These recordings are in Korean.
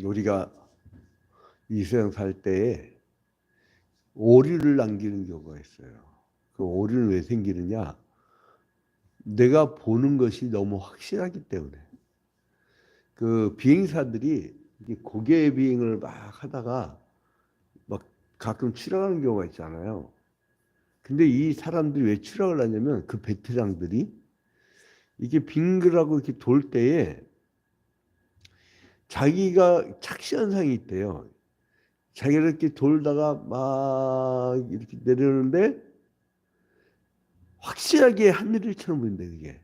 우리가 이 세상 살 때에 오류를 남기는 경우가 있어요. 그 오류는 왜 생기느냐? 내가 보는 것이 너무 확실하기 때문에. 그 비행사들이 고개 비행을 막 하다가 막 가끔 추락하는 경우가 있잖아요. 근데 이 사람들이 왜 추락을 하냐면 그 베테랑들이 이게 빙글하고 이렇게 돌 때에 자기가 착시현상이 있대요. 자기가 이렇게 돌다가 막 이렇게 내려오는데 확실하게 하늘처럼 보인다, 그게.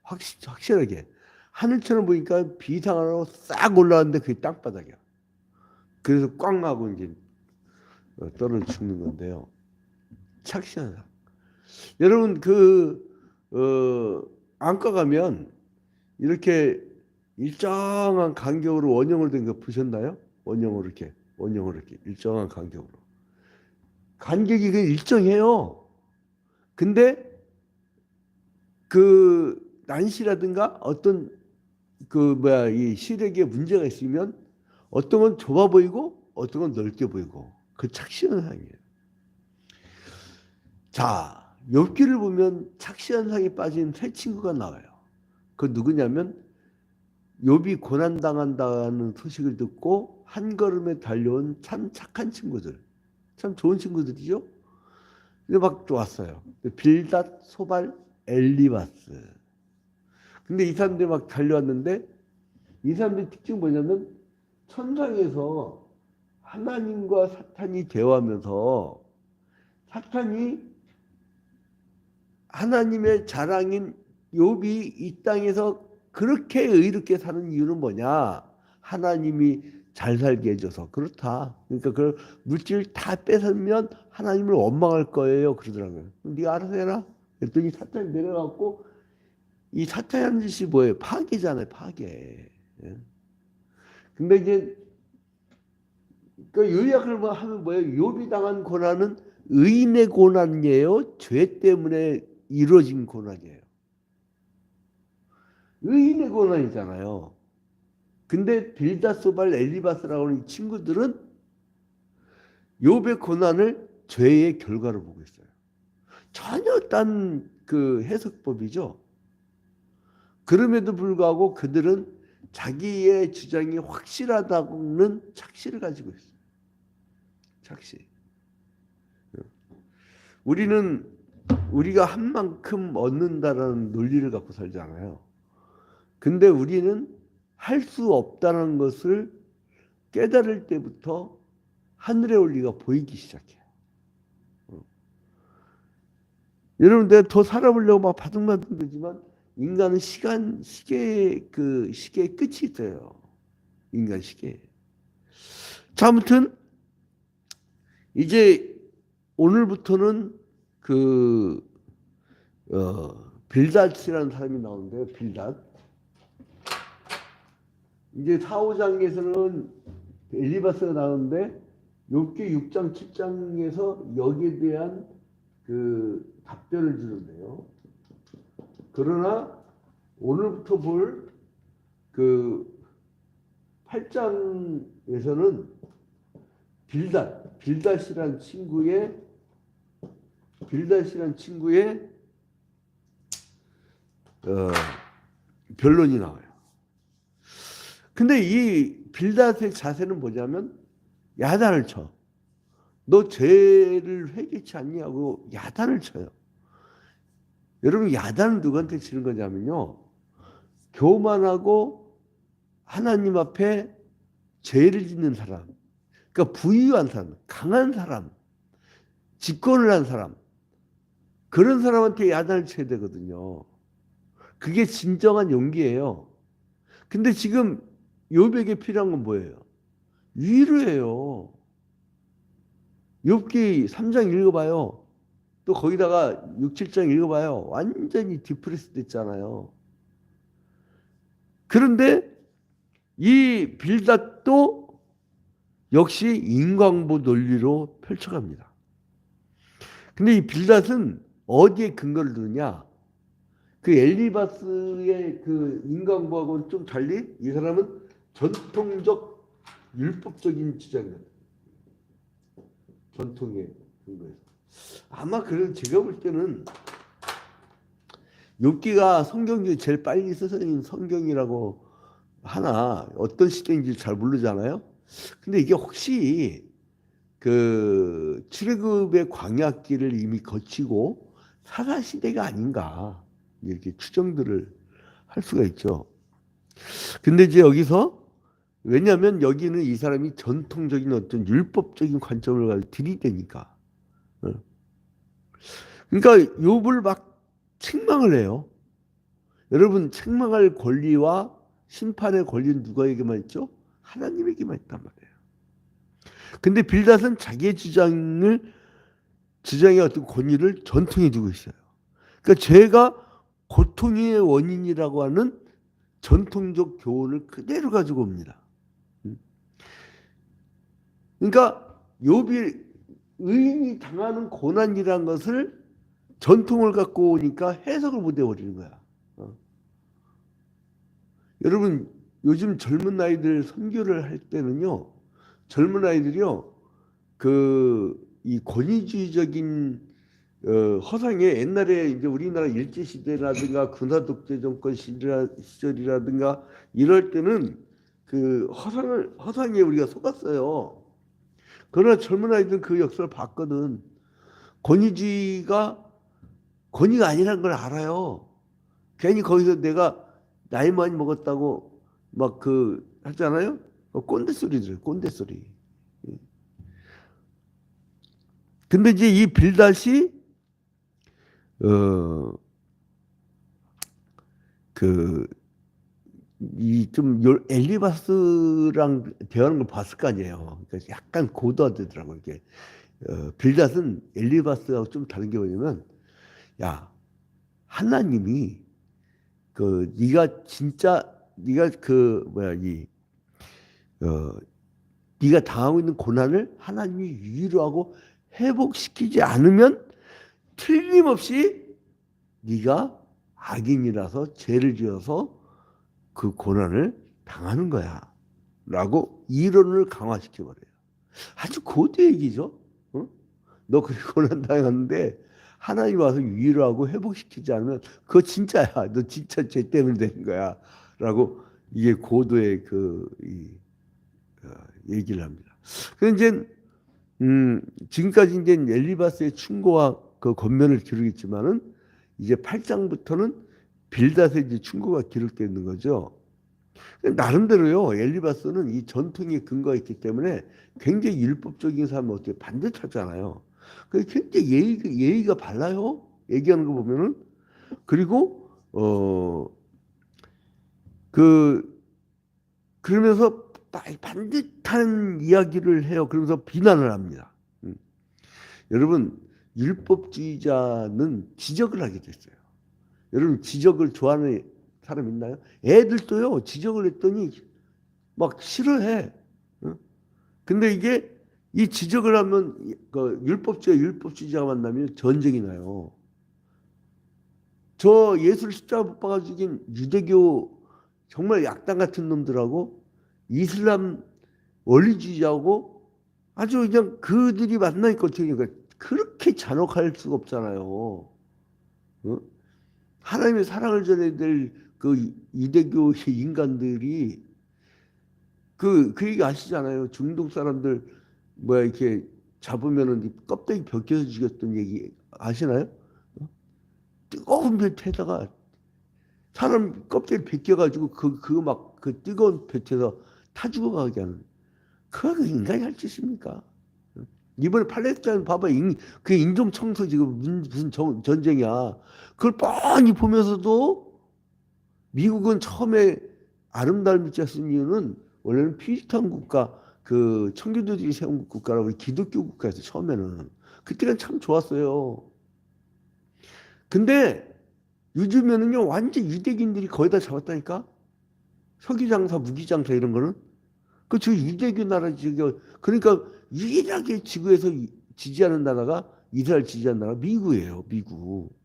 확실하게. 하늘처럼 보니까 비상으로 싹 올라왔는데 그게 땅바닥이야. 그래서 꽝 하고 이제 떨어져 죽는 건데요. 착시현상. 여러분, 안과 가면 이렇게 일정한 간격으로 원형으로 된 거 보셨나요? 원형으로 이렇게 일정한 간격으로. 간격이 그 일정해요. 근데 그 난시라든가 어떤 이 시력에 문제가 있으면 어떤 건 좁아 보이고 어떤 건 넓게 보이고 그 착시현상이에요. 자, 욥기를 보면 착시현상에 빠진 세 친구가 나와요. 그 누구냐면 욥이 고난당한다는 소식을 듣고 한 걸음에 달려온 참 착한 친구들. 참 좋은 친구들이죠. 근데 막 왔어요. 빌닷, 소발, 엘리바스. 근데 이 사람들이 막 달려왔는데 이 사람들의 특징이 뭐냐면 천상에서 하나님과 사탄이 대화하면서 사탄이 하나님의 자랑인 욥이 이 땅에서 그렇게 의롭게 사는 이유는 뭐냐? 하나님이 잘 살게 해줘서 그렇다. 그러니까 그 물질 다 뺏으면 하나님을 원망할 거예요. 그러더라고요. 네가 알아서 해라. 그랬더니 사탄이 내려갖고 이 사탄이 하는 짓이 뭐예요? 파괴잖아요. 파괴. 예. 근데 이제 그 요약을 하면 뭐예요? 욥이 당한 고난은 의인의 고난이에요? 죄 때문에 이루어진 고난이에요? 의인의 고난이잖아요. 근데 빌닷소발 엘리바스라고 하는 친구들은 욥의 고난을 죄의 결과로 보고 있어요. 전혀 딴 그 해석법이죠. 그럼에도 불구하고 그들은 자기의 주장이 확실하다는 착시를 가지고 있어요. 착시. 우리가 한 만큼 얻는다라는 논리를 갖고 살잖아요. 근데 우리는 할 수 없다는 것을 깨달을 때부터 하늘의 원리가 보이기 시작해요. 여러분, 내가 더 살아보려고 막 바둥바둥 되지만 인간은 시계의 끝이 있어요. 인간 시계. 자, 아무튼 이제 오늘부터는 빌닷이라는 사람이 나오는데요. 빌닷. 이제 4, 5장에서는 엘리바스가 나오는데 욥기 6장, 7장에서 여기에 대한 답변을 주는데요. 그러나 오늘부터 볼 8장에서는 빌닷이라는 친구의 변론이 나와요. 근데 이 빌닷의 자세는 뭐냐면 야단을 쳐. 너 죄를 회개치 않냐고 야단을 쳐요. 여러분, 야단을 누구한테 치는 거냐면요. 교만하고 하나님 앞에 죄를 짓는 사람. 그러니까 부유한 사람, 강한 사람, 집권을 한 사람. 그런 사람한테 야단을 쳐야 되거든요. 그게 진정한 용기예요. 근데 지금 욥에게 필요한 건 뭐예요? 위로예요. 욥기 3장 읽어봐요. 또 거기다가 6, 7장 읽어봐요. 완전히 디프레스 됐잖아요. 그런데 이 빌닷도 역시 인광보 논리로 펼쳐갑니다. 근데 이 빌닷은 어디에 근거를 두느냐? 그 엘리바스의 그 인광보하고는 좀 달리 이 사람은 전통적 율법적인 주장이다. 전통의 근거에서. 아마 그래도 제가 볼 때는 욥기가 성경 중에 제일 빨리 써진 성경이라고 하나 어떤 시대인지 잘 모르잖아요. 근데 이게 혹시 그 출애굽의 광야길을 이미 거치고 사사 시대가 아닌가 이렇게 추정들을 할 수가 있죠. 근데 이제 여기서 왜냐하면 여기는 이 사람이 전통적인 어떤 율법적인 관점을 가지고 들이대니까. 어. 그러니까 욥을 막 책망을 해요. 여러분 책망할 권리와 심판의 권리는 누구에게만 있죠? 하나님에게만 있단 말이에요. 근데 빌닷은 자기의 주장의 어떤 권위를 전통에 두고 있어요. 그러니까 죄가 고통의 원인이라고 하는 전통적 교훈을 그대로 가지고 옵니다. 그러니까 욥이 의인이 당하는 고난이라는 것을 전통을 갖고 오니까 해석을 못 해버리는 거야. 여러분 요즘 젊은 아이들 선교를 할 때는요, 젊은 아이들이요, 이 권위주의적인 허상에 옛날에 이제 우리나라 일제 시대라든가 군사 독재 정권 시절이라든가 이럴 때는 그 허상에 우리가 속았어요. 그러나 젊은 아이들은 그 역사를 봤거든. 권위주의가 권위가 아니라는 걸 알아요. 괜히 거기서 내가 나이 많이 먹었다고 막 하잖아요. 꼰대 소리들, 꼰대 소리. 근데 이제 이 빌닷이 어, 이 좀 엘리바스랑 대화하는 걸 봤을 거 아니에요. 그러니까 약간 고도하더라고 이게. 빌닷은 엘리바스하고 좀 다른 게 뭐냐면, 야, 하나님이 네가 진짜 네가 네가 당하고 있는 고난을 하나님이 위로하고 회복시키지 않으면 틀림없이 네가 악인이라서 죄를 지어서 그 고난을 당하는 거야 라고 이론을 강화시켜 버려요. 아주 고대 얘기죠. 어? 너 그렇게 고난 당했는데 하나님 와서 위로하고 회복시키지 않으면 그거 진짜야. 너 진짜 죄 때문에 되는 거야 라고 이게 고도의 얘기를 합니다. 그래서 이제 지금까지 이제 엘리바스의 충고와 그 권면을 기록했지만은 이제 8장부터는 빌닷의 이제 충고가 기록되는 거죠. 나름대로요, 엘리바스는 이 전통에 근거가 있기 때문에 굉장히 율법적인 삶을 어떻게 반듯하잖아요. 그래서 굉장히 예의가 발라요. 얘기하는 거 보면은. 그리고 그러면서 반듯한 이야기를 해요. 그러면서 비난을 합니다. 여러분 율법주의자는 지적을 하게 됐어요. 여러분 지적을 좋아하는 사람 있나요? 애들도요 지적을 했더니 막 싫어해. 어? 근데 이게 이 지적을 하면 그 율법주의자가 만나면 전쟁이 나요. 저 예수를 십자가 못 박아 죽인 유대교 정말 약당 같은 놈들하고 이슬람 원리주의자하고 아주 그냥 그들이 만나니까 어떻게 그렇게 잔혹할 수가 없잖아요. 어? 하나님의 사랑을 전해야 될 그 유대교 인간들이 그 얘기 아시잖아요. 중동 사람들 뭐야 이렇게 잡으면은 껍데기 벗겨서 죽였던 얘기 아시나요? 뜨거운 볕에다가 사람 껍데기 벗겨가지고 그 뜨거운 볕에서 타 죽어가게 하는, 그거 인간이 할 짓입니까? 이번에 팔레스타인 봐봐. 그 인종 청소 지금 무슨 전쟁이야. 그걸 뻔히 보면서도 미국은 처음에 아름다운 밑자 쓴 이유는 원래는 피리탄 국가, 그 청교도들이 세운 국가라고 기독교 국가에서 처음에는 그때는 참 좋았어요. 근데 요즘에는요 완전 유대인들이 거의 다 잡았다니까. 석유장사, 무기장사 이런 거는 저 유대교 나라지. 그러니까 유일하게 지구에서 지지하는 나라가, 이스라엘 지지하는 나라가 미국이에요. 미국.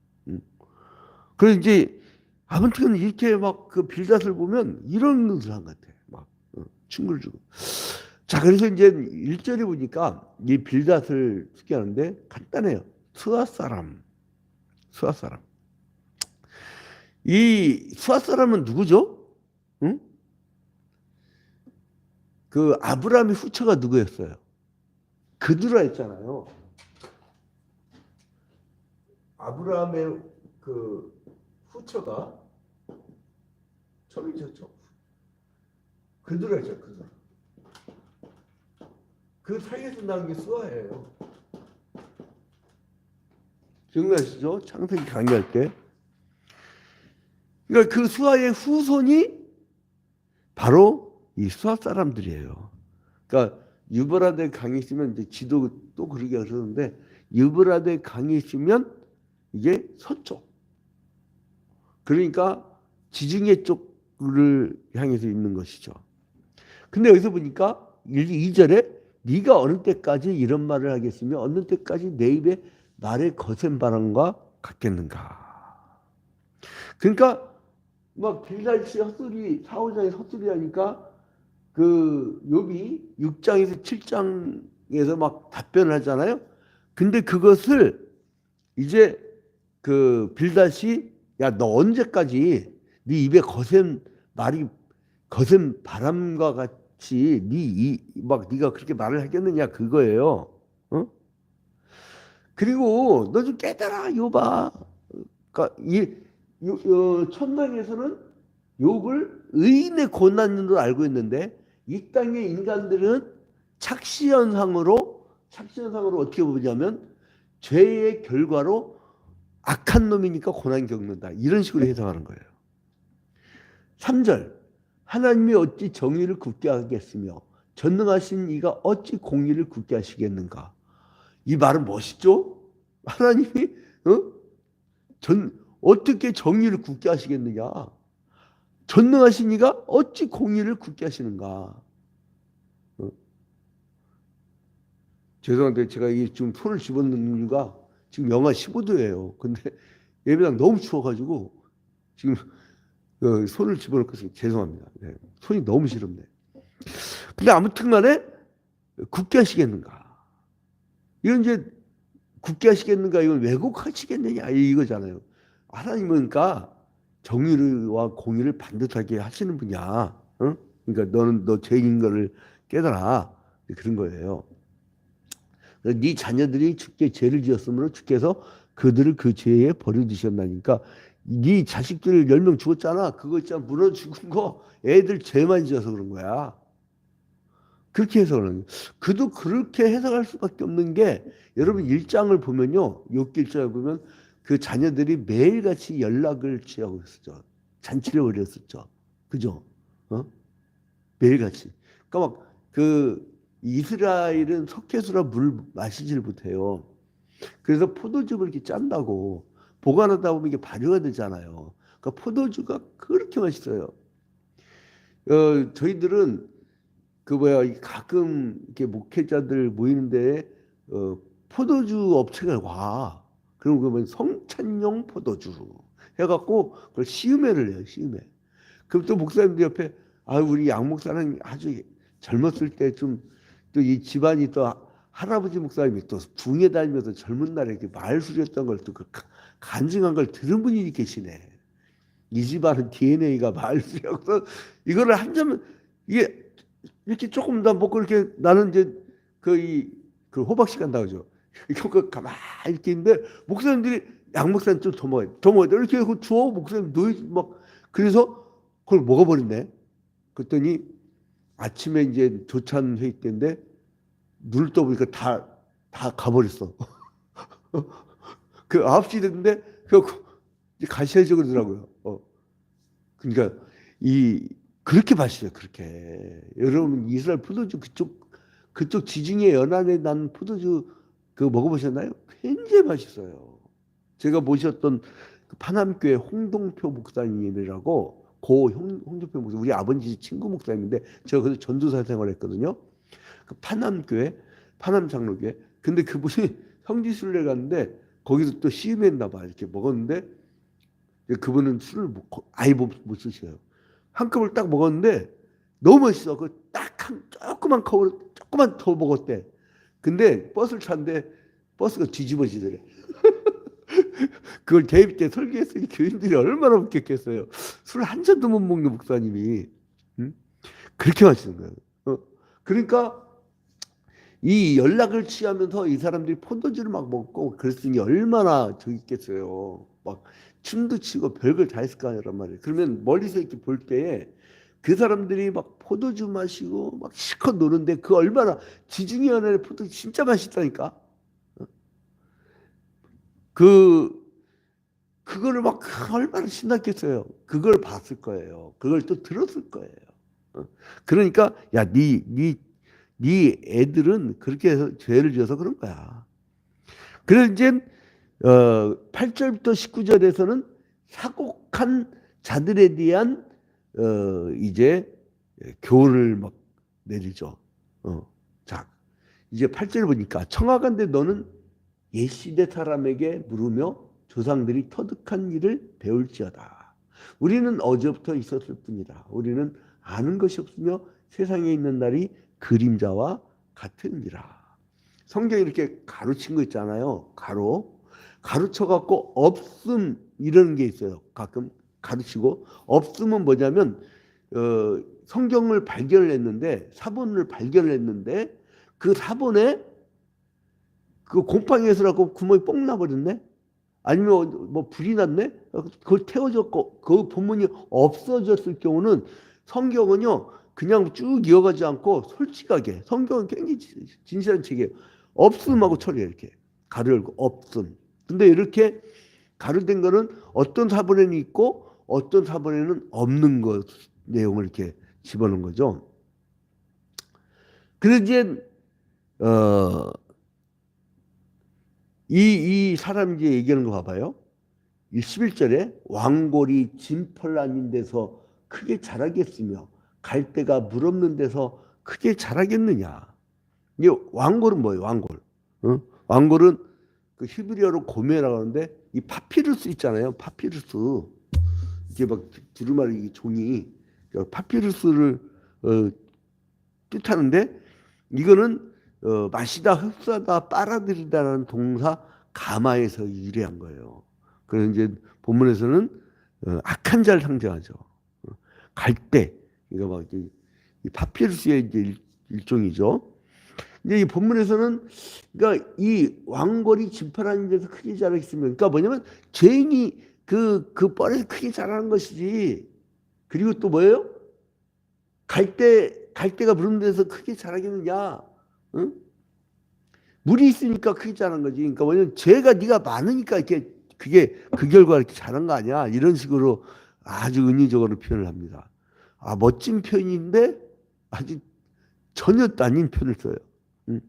그래서 이제 아무튼 이렇게 막 그 빌닷을 보면 이런 것을 한 것 같아. 막 친구를 주고. 자, 그래서 이제 1절에 보니까 이 빌닷을 소개하는데 간단해요. 수아 사람, 수아 사람. 이 수아 사람은 누구죠? 응? 그 아브라함의 후처가 누구였어요? 그두라 했잖아요. 아브라함의 그 후처가 척이죠. 그두라 했죠. 그두라. 그 사이에서 나온 게 수아예요. 기억나시죠? 창세기 강의할 때. 그러니까 그 수아의 후손이 바로 이 수아 사람들이에요. 그러니까 유브라데 강이 있으면 이제 지도 또 그러게 하셨는데 유브라데 강이 있으면 이게 서쪽. 그러니까 지중해 쪽을 향해서 있는 것이죠. 근데 여기서 보니까 2절에 네가 어느 때까지 이런 말을 하겠으며 어느 때까지 내 입에 말의 거센 바람과 같겠는가. 그러니까 막 빌달시 헛소리 사후장에서 헛소리 하니까 그 욥이 6장에서 7장에서 막 답변을 하잖아요. 근데 그것을 이제 그 빌닷이 야 너 언제까지 네 입에 거센 말이 거센 바람과 같이 막 네가 그렇게 말을 하겠느냐 그거예요. 어? 그리고 너 좀 깨달아 욥아. 그러니까 천당에서는 욥을 의인의 고난으로 알고 있는데 이 땅의 인간들은 착시현상으로 어떻게 보냐면 죄의 결과로 악한 놈이니까 고난 겪는다. 이런 식으로 해석하는 거예요. 3절 하나님이 어찌 정의를 굳게 하겠으며 전능하신 이가 어찌 공의를 굳게 하시겠는가. 이 말은 멋있죠? 하나님이 어떻게 정의를 굳게 하시겠느냐. 전능하신 이가 어찌 공의를 굳게 하시는가. 죄송한데 제가 지금 손을 집어넣는 이유가 지금 영하 15도예요. 근데 예배당 너무 추워가지고 지금 손을 집어넣고 있어요. 죄송합니다. 네. 손이 너무 시렵네. 근데 아무튼 간에 굳게 하시겠는가. 이건 이제 굳게 하시겠는가 이건 왜곡하시겠느냐 이거잖아요. 하나님은 그러니까 정의와 공의를 반듯하게 하시는 분이야. 응? 그러니까 너는 너 죄인 거를 깨달아. 그런 거예요. 네 자녀들이 주께 죄를 지었으므로 주께서 그들을 그 죄에 버려두셨나니까 네 자식들 10명 죽었잖아. 그거 있잖아. 물어 죽은 거 애들 죄만 지어서 그런 거야. 그렇게 해석하는 거예요. 그도 그렇게 해석할 수밖에 없는 게 여러분 1장을 보면요. 욥기 1장을 보면 그 자녀들이 매일같이 연락을 취하고 있었죠. 잔치를 벌였었죠. 그죠? 매일같이. 그러니까 막 그 이스라엘은 석회수라 물 마시질 못해요. 그래서 포도즙을 이렇게 짠다고 보관하다 보면 이게 발효가 되잖아요. 그러니까 포도주가 그렇게 맛있어요. 저희들은 가끔 이렇게 목회자들 모이는데 포도주 업체가 와. 그럼 그러면 성찬용 포도주 해갖고 그걸 시음회를 해요. 시음회. 그럼 또 목사님들 옆에 우리 양 목사는 아주 젊었을 때 좀 또 이 집안이 또 할아버지 목사님이 또 붕에 다니면서 젊은 날에 이렇게 말술했던 걸 또 그 간증한 걸 들은 분이 계시네. 이 집안은 DNA가 말술이어서 이거를 한 점 이게 이렇게 조금 더 먹고 이렇게 나는 이제 그 호박씨 간다 그죠. 이거 가만히 이렇게 있는데 목사님들이 양 목사님 좀 더 먹어야 돼. 이렇게 해서 주워 목사님 막 그래서 그걸 먹어버린대. 그랬더니 아침에 이제 조찬 회의 때인데 눈을 떠보니까 다 가버렸어. 그 9시 됐는데 이제 가셔야지 그러더라고요. 그러니까 그렇게 맛있어요. 그렇게. 여러분 이스라엘 포도주 그쪽 지중해 연안에 난 포도주 그거 먹어보셨나요? 굉장히 맛있어요. 제가 모셨던 그 파남교회 홍동표 목사님이라고 홍동표 목사 우리 아버지 친구 목사님인데 제가 그래서 전도사 생활했거든요. 그 파남교회 파남 장로교회. 근데 그분이 성지순례 갔는데 거기서 또 시음했나 봐. 이렇게 먹었는데 그분은 술을 아예 못 쓰셔요. 한 컵을 딱 먹었는데 너무 맛있어. 그 딱 조그만 컵으로 조그만 더 먹었대. 근데 버스를 탔는데 버스가 뒤집어지더래. 그걸 대입 때 설교했으니 교인들이 얼마나 웃겼겠어요. 술 한 잔도 못 먹는 목사님이. 응? 그렇게 마시는 거예요. 그러니까 이 연락을 취하면서 이 사람들이 포도주를 막 먹고 그랬으니 얼마나 저기 있겠어요. 막 춤도 추고 별걸 다 했을 거 아니란 말이에요. 그러면 멀리서 이렇게 볼 때에 그 사람들이 막 포도주 마시고 막 실컷 노는데 그 얼마나 지중해 연안의 포도주 진짜 맛있다니까. 그 그거를 막 얼마나 신났겠어요. 그걸 봤을 거예요. 그걸 또 들었을 거예요. 그러니까 야, 네 애들은 그렇게 해서 죄를 지어서 그런 거야. 그래서 이제 8절부터 19절에서는 사곡한 자들에 대한 이제 교훈을 막 내리죠. 자, 이제 8절 보니까 청하건대 너는 옛시대 사람에게 물으며 조상들이 터득한 일을 배울지어다. 우리는 어제부터 있었을 뿐이다. 우리는 아는 것이 없으며 세상에 있는 날이 그림자와 같으니라. 성경에 이렇게 가로친 거 있잖아요. 가로쳐 갖고 없음 이런 게 있어요. 가끔 가르치고 없음은 뭐냐면 성경을 발견을 했는데 사본을 발견을 했는데 그 사본에 그 곰팡이에서라고 구멍이 뽕 나버렸네. 아니면 뭐 불이 났네. 그걸 태워졌고 그 본문이 없어졌을 경우는 성경은요 그냥 쭉 이어가지 않고 솔직하게 성경은 굉장히 진실한 책이에요. 없음하고 처리해 이렇게 가로 열고 없음. 근데 이렇게 가로된 거는 어떤 사본에는 있고 어떤 사본에는 없는 것 내용을 이렇게 집어넣은 거죠. 그래서 이제 이 사람 이제 얘기하는 거 봐봐요. 11절에 왕골이 진펄나는 데서 크게 자라겠으며 갈대가 물 없는 데서 크게 자라겠느냐. 이게 왕골은 뭐예요? 왕골. 왕골은 그 히브리어로 고메라고 하는데 이 파피루스 있잖아요. 파피루스. 이게 막 두루마리 종이 파피루스를 뜻하는데 이거는 마시다, 흡수하다, 빨아들이다라는 동사 가마에서 유래한 거예요. 그래서 이제 본문에서는 악한 자를 상징하죠. 갈대, 이거 막 이 파피루스의 이제 일종이죠. 이제 이 본문에서는 그러니까 이 왕골이 진펄한 데서 크게 자라겠으면, 그러니까 뭐냐면 죄인이 그 뻘에서 크게 자라는 것이지. 그리고 또 뭐예요? 갈대가 무른 데서 크게 자라겠느냐? 응? 물이 있으니까 크게 자란 거지. 그러니까 뭐냐면 죄가 네가 많으니까 이렇게 그게 그 결과 이렇게 자란 거 아니야? 이런 식으로 아주 은유적으로 표현을 합니다. 아, 멋진 표현인데 아주 전혀 아닌 표현을 써요. 응?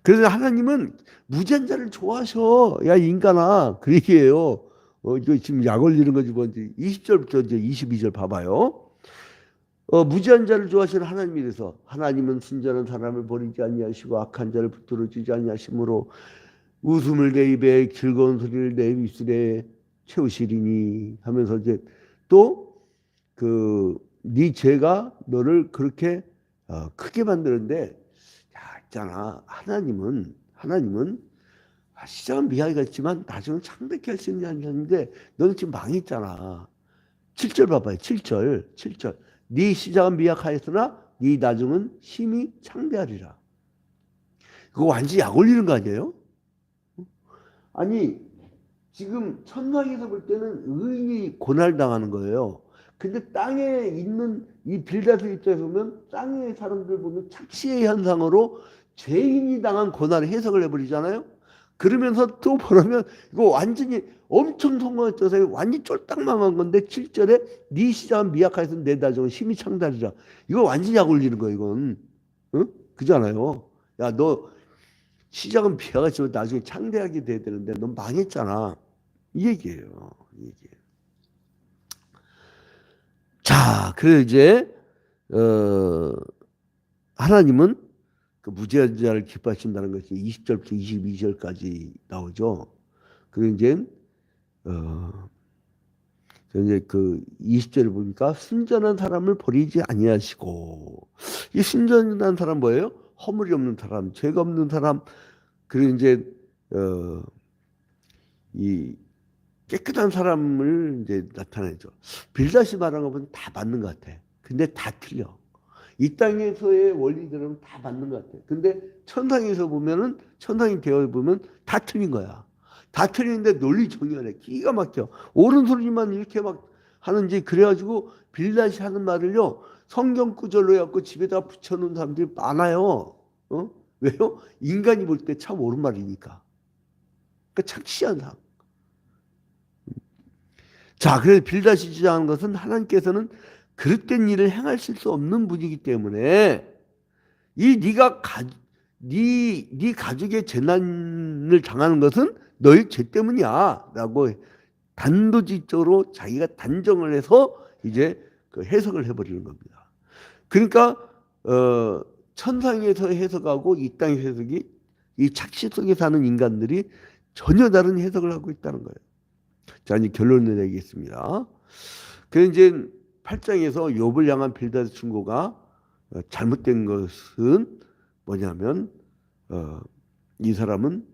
그래서 하나님은 무지한 자를 좋아하셔. 야, 인간아. 그 얘기예요. 이거 지금 약 올리는 거지 뭔지. 20절부터 이제 22절 봐봐요. 무지한 자를 좋아하시는 하나님에 대해서 하나님은 순전한 사람을 버리지 아니하시고 악한 자를 붙들어 주지 아니하심으로 웃음을 내 입에 즐거운 소리를 내 입술에 채우시리니 하면서 이제 또 네 죄가 너를 그렇게 크게 만드는데 야 있잖아 하나님은 시작은 미아이가 있지만 나중은 창백해 할 수 있는 하나님인데 너는 지금 망했잖아. 7절 봐봐요. 7절 네 시작은 미약하였으나 네 나중은 심히 창대하리라. 그거 완전히 약 올리는 거 아니에요? 아니 지금 천상에서 볼 때는 의인이 고난당하는 거예요. 근데 땅에 있는 이 빌닷의 입장에서 보면 땅의 사람들 보면 착시의 현상으로 죄인이 당한 고난을 해석을 해버리잖아요. 그러면서 또 보라면 이거 완전히 엄청 성공했어서 완전히 쫄딱 망한 건데 7절에 네 시작은 미약하여서 내 나중은 심히 창달이라. 이거 완전히 약 올리는 거야 이건. 응? 그잖아요. 야 너 시작은 미약하지만 나중에 창대하게 돼야 되는데 너 망했잖아. 이 얘기예요. 이 얘기예요. 자, 그래서 이제 하나님은 그 무죄한 자를 기뻐하신다는 것이 20절부터 22절까지 나오죠. 그리고 이제 이제 그 20절을 보니까 순전한 사람을 버리지 아니하시고, 이 순전한 사람 뭐예요? 허물이 없는 사람, 죄가 없는 사람. 그리고 이제 이 깨끗한 사람을 이제 나타내죠. 빌닷이 말한 거 보면 다 맞는 것 같아. 근데 다 틀려. 이 땅에서의 원리들은 다 맞는 것 같아. 근데 천상에서 보면은, 천상이 되어 보면 다 틀린 거야. 다 틀리는데 논리 정연해. 기가 막혀. 옳은 소리만 이렇게 막 하는지. 그래가지고 빌닷이 하는 말을요, 성경 구절로 해갖고 집에다 붙여놓은 사람들이 많아요. 어? 왜요? 인간이 볼 때 참 옳은 말이니까. 그러니까 착시한 사람. 자, 그래서 빌닷이 주장하는 것은 하나님께서는 그릇된 일을 행하실 수 없는 분이기 때문에 이 네 가족의 재난을 당하는 것은 너희 죄 때문이야라고 단도직입적으로 자기가 단정을 해서 이제 그 해석을 해버리는 겁니다. 그러니까 천상에서 해석하고 이 땅의 해석이, 이 착시 속에 사는 인간들이 전혀 다른 해석을 하고 있다는 거예요. 자, 이제 결론을 내리겠습니다. 그래서 이제 8장에서 욥을 향한 빌닷의 충고가 잘못된 것은 뭐냐면, 이 사람은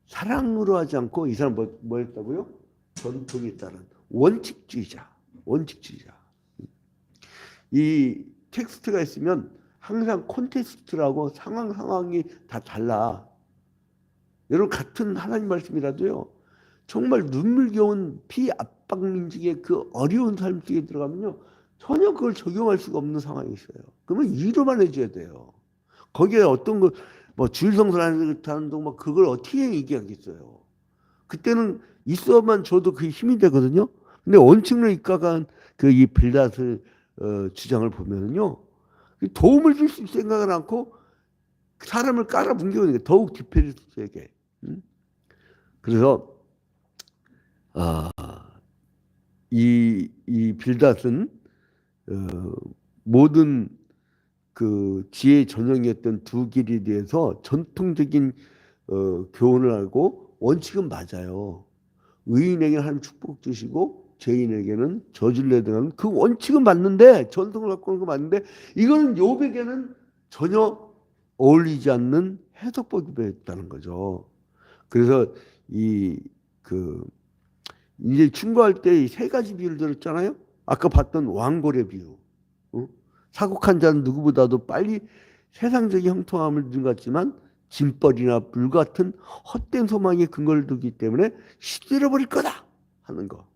사랑으로 하지 않고, 이 사람 뭐 했다고요? 전통에 따른 원칙주의자. 원칙주의자. 이 텍스트가 있으면 항상 콘텍스트라고 상황이 다 달라. 여러분, 같은 하나님 말씀이라도요, 정말 눈물겨운 피압박민족의 그 어려운 삶 속에 들어가면요, 전혀 그걸 적용할 수가 없는 상황이 있어요. 그러면 위로만 해줘야 돼요. 거기에 어떤 거, 뭐 주일성수라는 동안 뭐 그걸 어떻게 얘기하겠어요. 그때는 있어만 줘도 그게 힘이 되거든요. 근데 원칙로 입각한 그 이 빌닷의 주장을 보면은요, 도움을 줄 수 생각을 않고 사람을 깔아뭉개니까 더욱 디페리스에게. 그래서 이 빌닷은 모든 그 지혜의 전형이었던 두 길에 대해서 전통적인 교훈을 하고 원칙은 맞아요. 의인에게는 하나님 축복 주시고 죄인에게는 저주를 내드는 그 원칙은 맞는데, 전통을 갖고 오는 거 맞는데, 이거는 욥에게는 전혀 어울리지 않는 해석법이 되었다는 거죠. 그래서 이제 충고할 때 이 세 가지 비유를 들었잖아요. 아까 봤던 왕고래 비유. 사곡한 자는 누구보다도 빨리 세상적인 형통함을 누린 것 같지만 짐벌이나 불같은 헛된 소망에 근거를 두기 때문에 시들어버릴 거다 하는 거.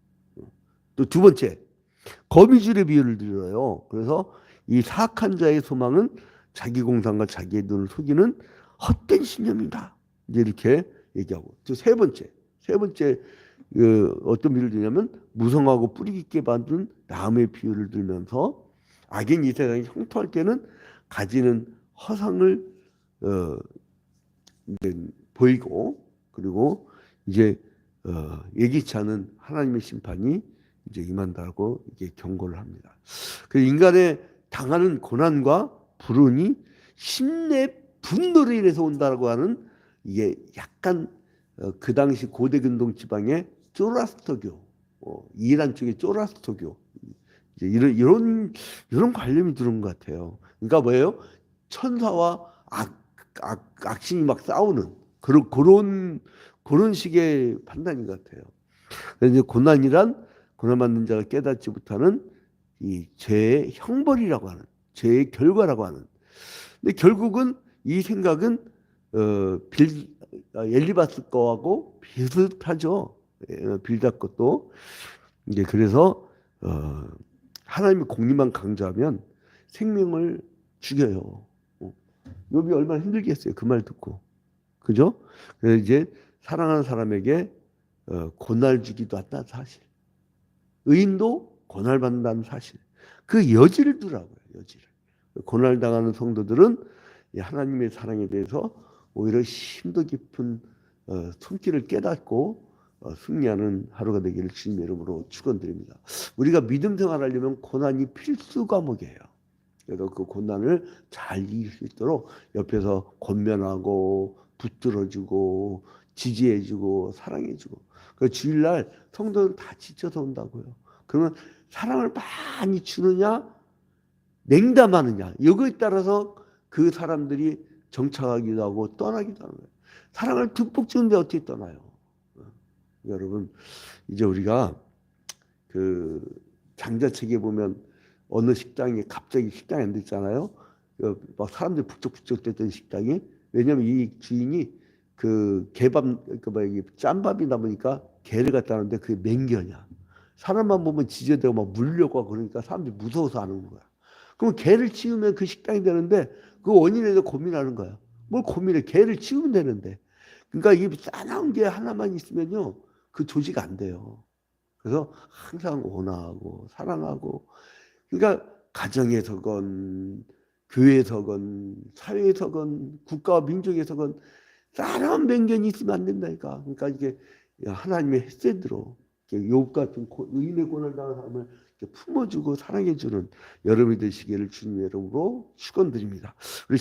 또 두 번째, 거미줄의 비유를 들어요. 그래서 이 사악한 자의 소망은 자기 공상과 자기의 눈을 속이는 헛된 신념이다. 이제 이렇게 얘기하고. 또 세 번째 어떤 비유를 드냐면 무성하고 뿌리 깊게 받은 나무의 비유를 들면서 악인 이 세상이 형통할 때는 가지는 허상을 이제 보이고, 그리고 이제 예기치 않은 하나님의 심판이 이제 임한다고 이게 경고를 합니다. 그 인간의 당하는 고난과 불운이 심내 분노로 인해서 온다라고 하는, 이게 약간 그 당시 고대 근동 지방의 쪼라스터교, 이란 쪽의 쪼라스터교, 이제 이런 관념이 들은 것 같아요. 그러니까 뭐예요? 천사와 악신이 막 싸우는 그런 식의 판단인 것 같아요. 그래서 이제 고난받는 자가 깨닫지 못하는 이 죄의 형벌이라고 하는, 죄의 결과라고 하는. 근데 결국은 이 생각은 엘리바스 거하고 비슷하죠. 빌닷 것도. 이제 그래서 하나님의 공리만 강조하면 생명을 죽여요. 욥이 얼마나 힘들겠어요. 그 말 듣고. 그죠? 그래서 이제 사랑하는 사람에게 고날 주기도 한다는 사실. 의인도 고날 받는다는 사실. 그 여지를 두라고요. 여지를. 고날 당하는 성도들은 하나님의 사랑에 대해서 오히려 심도 깊은 손길을 깨닫고 승리하는 하루가 되기를 주님의 이름으로 축원드립니다. 우리가 믿음 생활하려면 고난이 필수 과목이에요. 그래서 그 고난을 잘 이길 수 있도록 옆에서 권면하고 붙들어주고 지지해주고 사랑해주고. 그 주일날 성도는 다 지쳐서 온다고요. 그러면 사랑을 많이 주느냐, 냉담하느냐, 이거에 따라서 그 사람들이 정착하기도 하고 떠나기도 하는 거예요. 사랑을 듬뿍 주는데 어떻게 떠나요? 여러분, 이제 우리가 그 장자책에 보면 어느 식당에 갑자기 식당이 안 됐잖아요. 막 사람들 북적북적 됐던 식당이. 왜냐면 이 주인이 그 개밥, 그 뭐야, 짠밥이다 보니까 개를 갖다 놨는데 그게 맹견이야. 사람만 보면 지저대고 막 물려고 하고 그러니까 사람들이 무서워서 안 오는 거야. 그럼 개를 치우면 그 식당이 되는데 그 원인에 대해서 고민하는 거야. 뭘 고민해? 개를 치우면 되는데. 그러니까 이 싸나운 게 하나만 있으면요, 그 조직 안 돼요. 그래서 항상 온화하고 사랑하고, 그러니까 가정에서건 교회에서건 사회에서건 국가와 민족에서건 사람 편견이 있으면 안 된다니까. 그러니까 이게 하나님의 햇새대로 욥 같은 의인의 고난을 당한 사람을 품어주고 사랑해주는 여러분이 되시기를 주님의 이름으로 축원드립니다. 우리